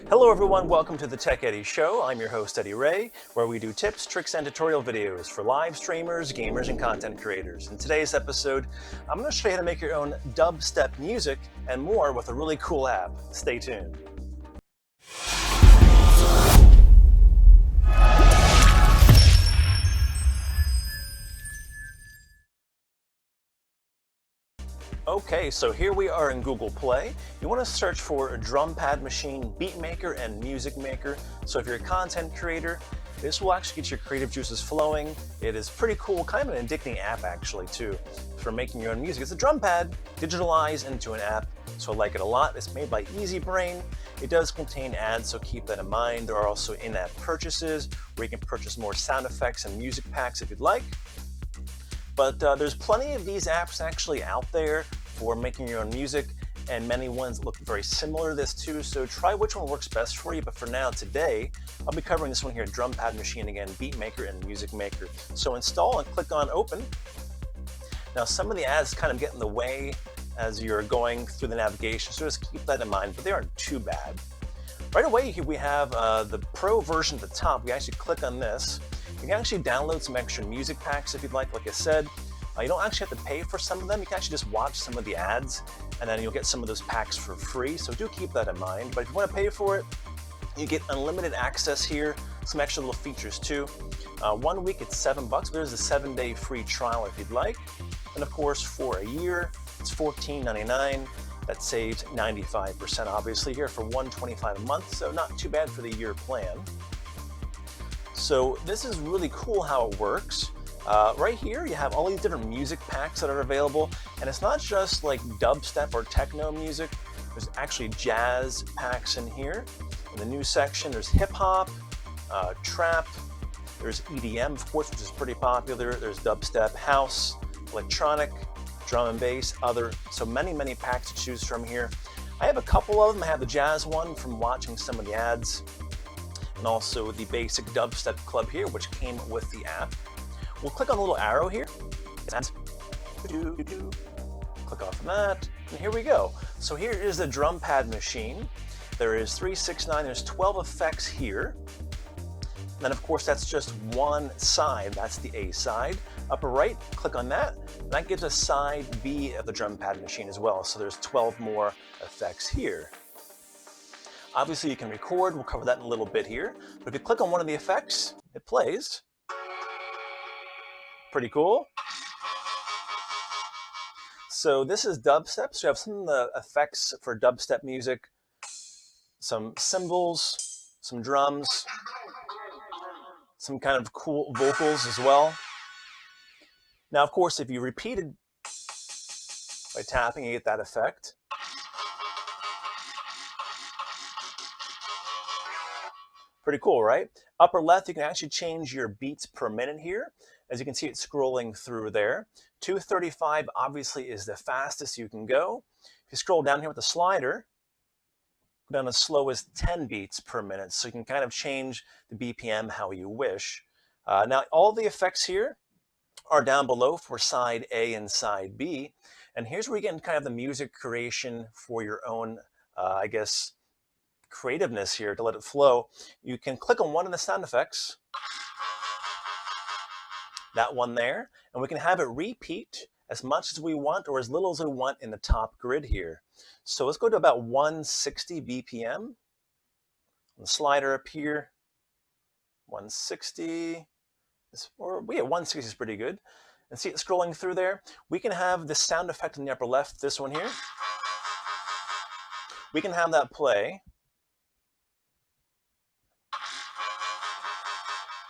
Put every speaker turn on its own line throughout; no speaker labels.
Hello everyone, welcome to the Tech Eddy Show. I'm your host Eddie Ray, where we do tips, tricks, and tutorial videos for live streamers, gamers, and content creators. In today's episode, I'm going to show you how to make your own dubstep music and more with a really cool app. Stay tuned. Okay, so here we are in Google Play. You want to search for a drum pad machine, beat maker, and music maker. So if you're a content creator, this will actually get your creative juices flowing. It is pretty cool, kind of an addicting app actually too, for making your own music. It's a drum pad digitalized into an app, so I like it a lot. It's made by EasyBrain. It does contain ads, so keep that in mind. There are also in-app purchases where you can purchase more sound effects and music packs if you'd like. But there's plenty of these apps actually out there for making your own music, and many ones look very similar to this too, so try which one works best for you. But for now, today, I'll be covering this one here, Drum Pad Machine again, Beat Maker and Music Maker. So install and click on Open. Now some of the ads kind of get in the way as you're going through the navigation, so just keep that in mind, but they aren't too bad. Right away here we have the Pro version at the top. We actually click on this. You can actually download some extra music packs if you'd like I said. You don't actually have to pay for some of them. You can actually just watch some of the ads, and then you'll get some of those packs for free, so do keep that in mind. But if you want to pay for it, you get unlimited access here, some extra little features too. 1 week it's $7. There's a 7-day free trial if you'd like. And of course, for a year, it's $14.99. That saves 95% obviously here for $125 a month, so not too bad for the year plan. So this is really cool how it works. Right here you have all these different music packs that are available, and it's not just like dubstep or techno music. There's actually jazz packs in here. In the new section there's hip-hop, trap, there's EDM of course, which is pretty popular, there's dubstep, house, electronic, drum and bass, other, so many packs to choose from here. I have a couple of them. I have the jazz one from watching some of the ads, and also the basic dubstep club here, which came with the app. We'll click on the little arrow here. Click off on that, and here we go. So here is the drum pad machine. There is 3, 6, 9, there's 12 effects here. And then of course that's just one side, that's the A side. Upper right, click on that, and that gives us side B of the drum pad machine as well. So there's 12 more effects here. Obviously you can record, we'll cover that in a little bit here. But if you click on one of the effects, it plays. Pretty cool. So this is dubstep, so you have some of the effects for dubstep music, some cymbals, some drums, some kind of cool vocals as well. Now of course if you repeat it by tapping, you get that effect. Pretty cool, right? Upper left, you can actually change your beats per minute here. As you can see, it's scrolling through there. 235 obviously is the fastest you can go. If you scroll down here with the slider, go down as slow as 10 beats per minute, so you can kind of change the BPM how you wish. Now, all the effects here are down below for side A and side B. And here's where you get kind of the music creation for your own, I guess, creativeness here to let it flow. You can click on one of the sound effects, that one there, and we can have it repeat as much as we want or as little as we want in the top grid here. So let's go to about 160 BPM. The slider up here, 160, or yeah, 160 is pretty good. And see it scrolling through there. We can have this sound effect in the upper left, this one here. We can have that play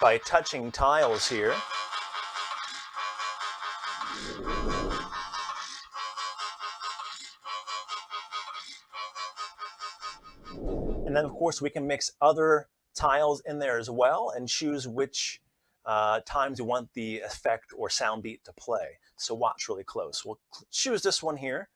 by touching tiles here. And then of course we can mix other tiles in there as well and choose which times you want the effect or sound beat to play. So watch really close. We'll choose this one here.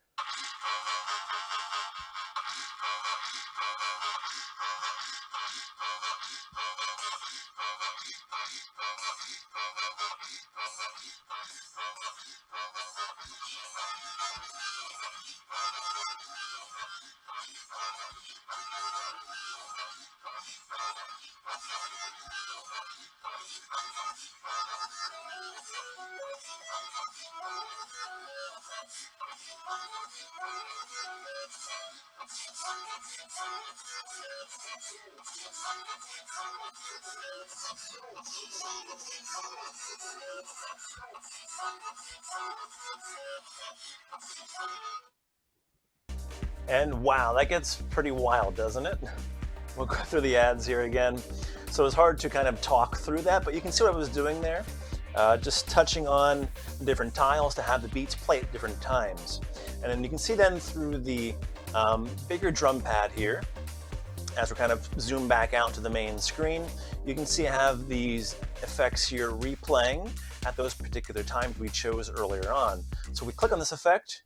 And wow, that gets pretty wild, doesn't it? We'll go through the ads here again. So it's hard to kind of talk through that, but you can see what I was doing there. Just touching on different tiles to have the beats play at different times. And then you can see then through the bigger drum pad here, as we kind of zoom back out to the main screen, you can see I have these effects here replaying at those particular times we chose earlier on. So we click on this effect.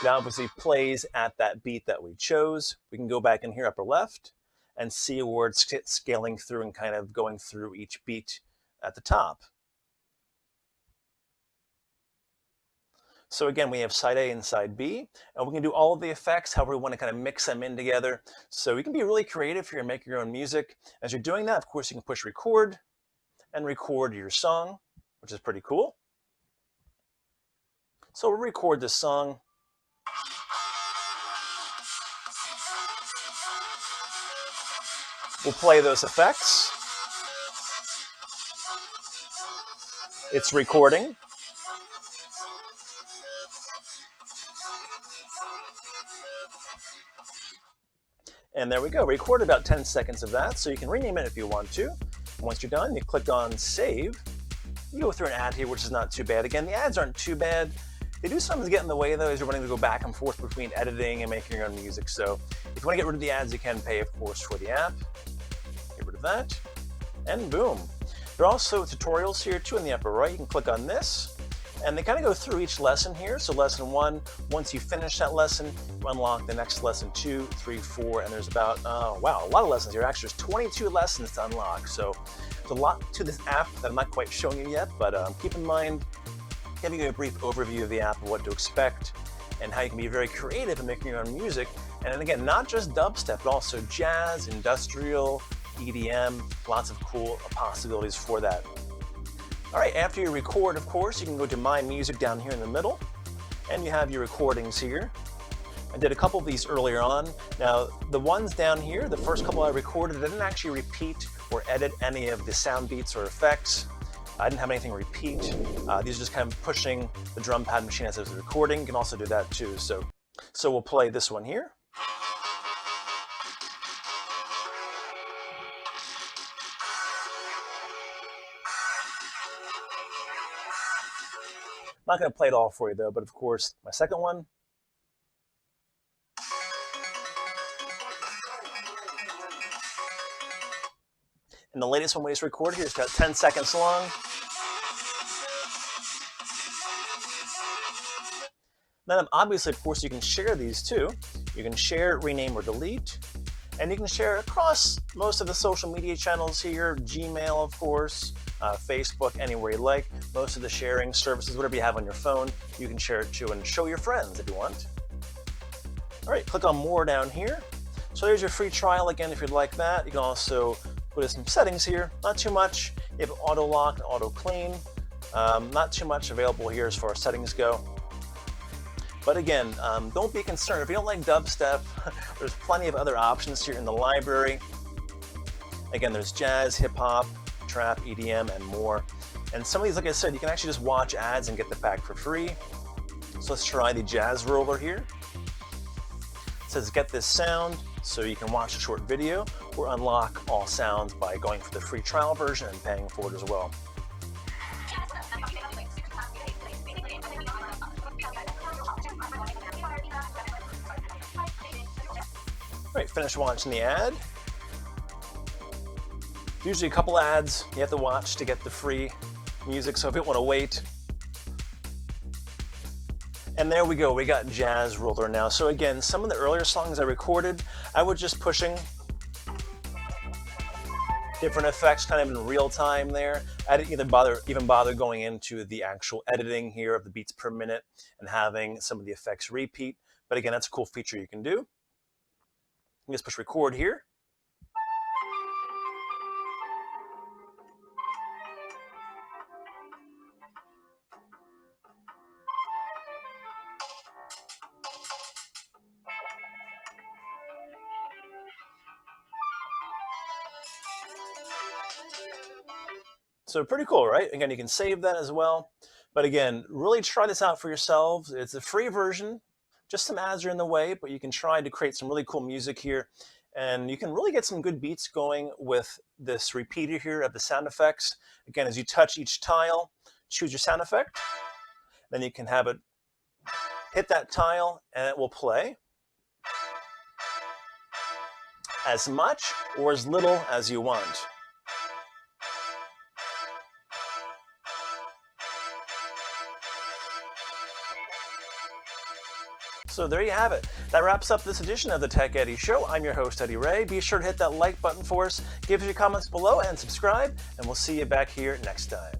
It obviously plays at that beat that we chose. We can go back in here upper left and see where it's scaling through and kind of going through each beat at the top. So again, we have side A and side B, and we can do all of the effects, however we want to kind of mix them in together. So you can be really creative here and make your own music. As you're doing that, of course, you can push record and record your song, which is pretty cool. So we'll record this song. We'll play those effects. It's recording. And there we go. Record about 10 seconds of that, so you can rename it if you want to. Once you're done, you click on Save. You go through an ad here, which is not too bad. Again, the ads aren't too bad. They do sometimes get in the way, though, as you're wanting to go back and forth between editing and making your own music. So if you want to get rid of the ads, you can pay, of course, for the app. Get rid of that, and boom. There are also tutorials here, too, in the upper right. You can click on this, and they kind of go through each lesson here. So lesson 1, once you finish that lesson, you unlock the next lesson 2, 3, 4, and there's about, wow, a lot of lessons here. Actually, there's 22 lessons to unlock. So there's a lot to this app that I'm not quite showing you yet, but keep in mind, giving you a brief overview of the app and what to expect and how you can be very creative in making your own music. And then again, not just dubstep, but also jazz, industrial, EDM, lots of cool possibilities for that. All right, after you record, of course, you can go to My Music down here in the middle, and you have your recordings here. I did a couple of these earlier on. Now, the ones down here, the first couple I recorded, I didn't actually repeat or edit any of the sound beats or effects. I didn't have anything repeat. These are just kind of pushing the drum pad machine as I was recording. You can also do that too. So we'll play this one here. I'm not going to play it all for you though, but of course, my second one. And the latest one we just recorded here is about 10 seconds long. Then obviously, of course, you can share these too. You can share, rename, or delete. And you can share across most of the social media channels here, Gmail, of course, Facebook, anywhere you like. Most of the sharing services, whatever you have on your phone, you can share it to and show your friends if you want. All right, click on More down here. So there's your free trial again if you'd like that. You can also put in some settings here, not too much. You have auto lock and auto clean. Not too much available here as far as settings go. But again, don't be concerned. If you don't like dubstep, there's plenty of other options here in the library. Again, there's jazz, hip hop, trap, EDM, and more. And some of these, like I said, you can actually just watch ads and get the pack for free. So let's try the jazz roller here. It says get this sound, so you can watch a short video or unlock all sounds by going for the free trial version and paying for it as well. All right, finish watching the ad. Usually a couple ads you have to watch to get the free music, so if you don't want to wait. And there we go, we got Jazz Roller now. So again, some of the earlier songs I recorded, I was just pushing different effects kind of in real time there. I didn't even bother going into the actual editing here of the beats per minute and having some of the effects repeat. But again, that's a cool feature you can do. You just push record here. So pretty cool, right? Again, you can save that as well. But again, really try this out for yourselves. It's a free version. Just some ads are in the way, but you can try to create some really cool music here. And you can really get some good beats going with this repeater here of the sound effects. Again, as you touch each tile, choose your sound effect. Then you can have it hit that tile and it will play as much or as little as you want. So there you have it. That wraps up this edition of the Tech Eddie Show. I'm your host, Eddie Ray. Be sure to hit that like button for us, give us your comments below, and subscribe, and we'll see you back here next time.